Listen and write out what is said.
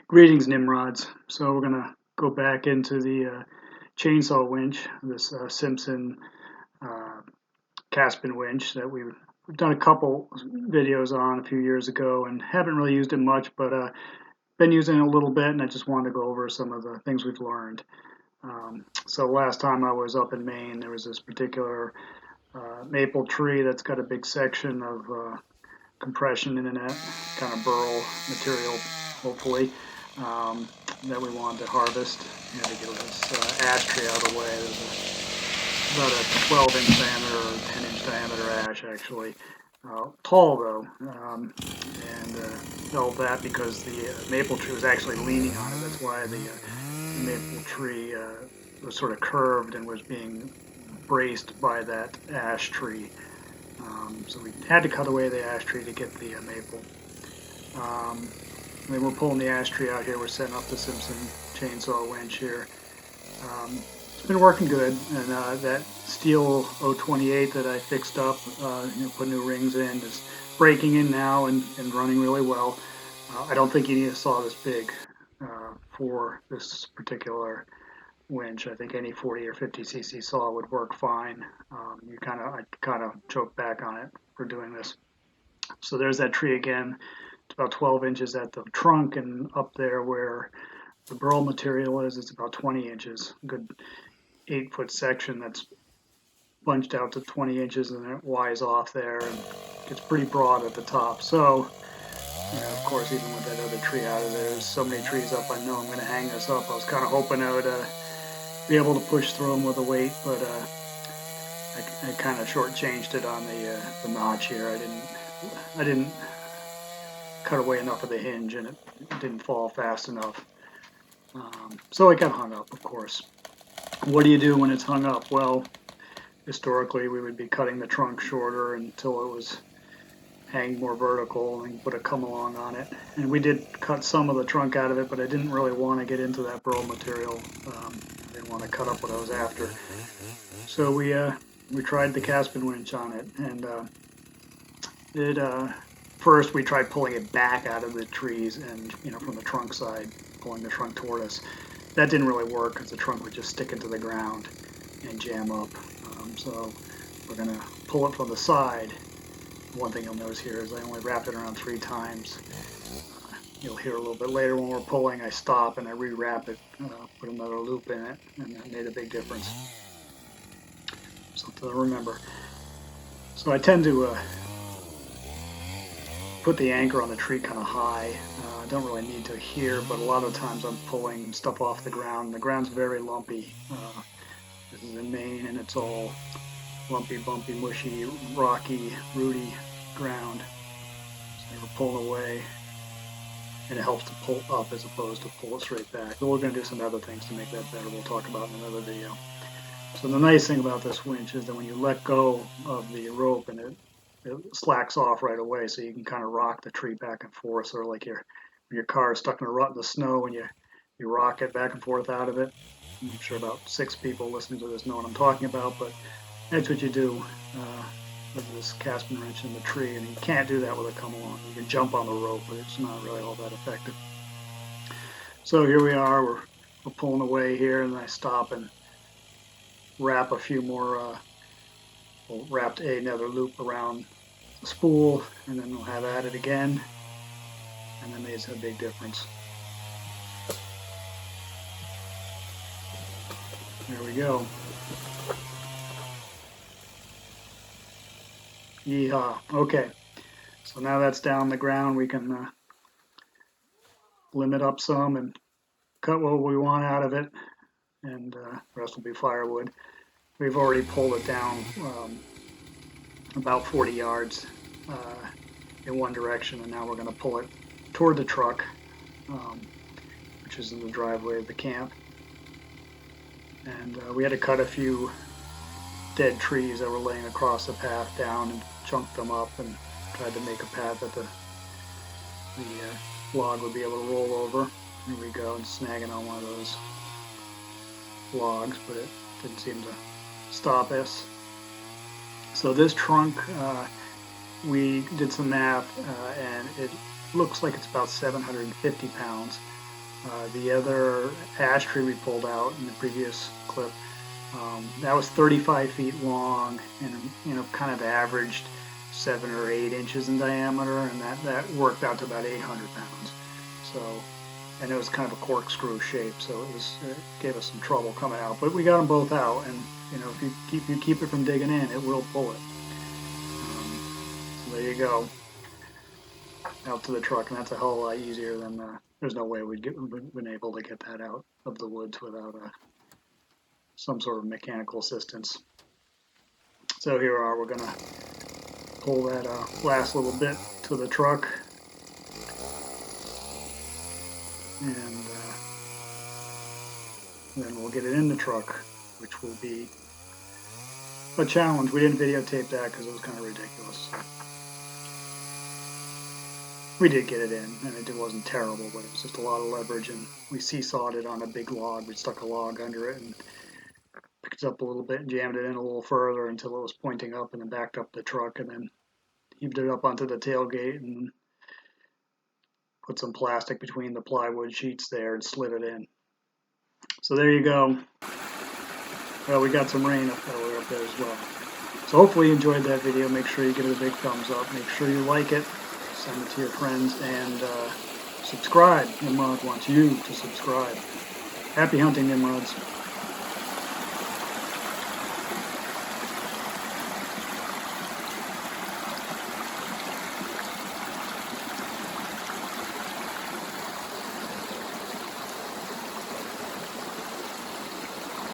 Greetings, Nimrods. So we're gonna go back into the chainsaw winch, this Simpson uh, Capstan winch that we've done a couple videos on a few years ago and haven't really used it much, but been using it a little bit, and I just wanted to go over some of the things we've learned. So last time I was up in Maine, there was this particular maple tree that's got a big section of compression in it, kind of burl material, hopefully, um, that we wanted to harvest. We had to get this ash tree out of the way. There's about a 12-inch diameter or 10-inch diameter ash, actually. Tall, though, and all that because the maple tree was actually leaning on it. That's why the maple tree was sort of curved and was being braced by that ash tree. So we had to cut away the ash tree to get the maple. Then we're pulling the ash tree out here. We're setting up the Simpson chainsaw winch here. It's been working good, and that Stihl 028 that I fixed up, put new rings in, is breaking in now and running really well. I don't think you need a saw this big for this particular winch. I think any 40 or 50 cc saw would work fine. I kind of choked back on it for doing this. So there's that tree again. It's about 12 inches at the trunk, and up there where the burl material is, it's about 20 inches. Good 8-foot section that's bunched out to 20 inches, and it Y's off there and gets pretty broad at the top. So, of course, even with that other tree out of there, there's so many trees up, I know I'm going to hang this up. I was kind of hoping I would be able to push through them with a weight, but I kind of shortchanged it on the notch here. I didn't cut away enough of the hinge, and it didn't fall fast enough. So it got hung up, of course. What do you do when it's hung up? Well, historically, we would be cutting the trunk shorter until it was hanging more vertical and put a come along on it. And we did cut some of the trunk out of it, but I didn't really want to get into that burl material. I didn't want to cut up what I was after. So we tried the Capstan winch on it, and first we tried pulling it back out of the trees and from the trunk side, pulling the trunk toward us. That didn't really work because the trunk would just stick into the ground and jam up. So we're going to pull it from the side. One thing you'll notice here is I only wrapped it around 3 times. You'll hear a little bit later when we're pulling, I stop and I rewrap it, put another loop in it, and that made a big difference. Something to remember. So I tend to put the anchor on the tree kind of high. I don't really need to here, but a lot of times I'm pulling stuff off the ground. The ground's very lumpy. This is in Maine, and it's all lumpy, bumpy, mushy, rocky, rooty ground. So we're pulling away, and it helps to pull up as opposed to pull it straight back. But we're going to do some other things to make that better. We'll talk about in another video. So the nice thing about this winch is that when you let go of the rope, and it slacks off right away, so you can kind of rock the tree back and forth, sort of like your car is stuck in a rut in the snow and you rock it back and forth out of it. I'm sure about 6 people listening to this know what I'm talking about, but that's what you do with this Capstan wrench in the tree, and you can't do that with a come along. You can jump on the rope, but it's not really all that effective. So here we are, we're pulling away here, and I stop and wrap a few more, wrapped another loop around the spool, and then we'll have at it again, and that makes a big difference. There we go. Yeehaw. Okay, so now that's down the ground, we can limit up some and cut what we want out of it, and the rest will be firewood. We've already pulled it down about 40 yards in one direction, and now we're going to pull it toward the truck, which is in the driveway of the camp. And we had to cut a few dead trees that were laying across the path down and chunked them up and tried to make a path that the log would be able to roll over. Here we go, and snagging on one of those logs, but it didn't seem to stop us. So this trunk, we did some math, and it looks like it's about 750 pounds. The other ash tree we pulled out in the previous clip, that was 35 feet long and kind of averaged 7 or 8 inches in diameter, and that worked out to about 800 pounds. So, and it was kind of a corkscrew shape, so it gave us some trouble coming out. But we got them both out, and if you keep it from digging in, it will pull it. So there you go, out to the truck, and that's a hell of a lot easier than there's no way we'd been able to get that out of the woods without some sort of mechanical assistance. So here we are, we're gonna pull that last little bit to the truck, and then we'll get it in the truck, which will be a challenge. We didn't videotape that because it was kind of ridiculous. We did get it in, and it wasn't terrible, but it was just a lot of leverage, and we seesawed it on a big log. We stuck a log under it and picked it up a little bit and jammed it in a little further until it was pointing up, and then backed up the truck, and then heaved it up onto the tailgate and put some plastic between the plywood sheets there and slid it in. So there you go. Well, we got some rain up there as well. So hopefully you enjoyed that video. Make sure you give it a big thumbs up. Make sure you like it. Send it to your friends, and subscribe. Nimrod wants you to subscribe. Happy hunting, Nimrods.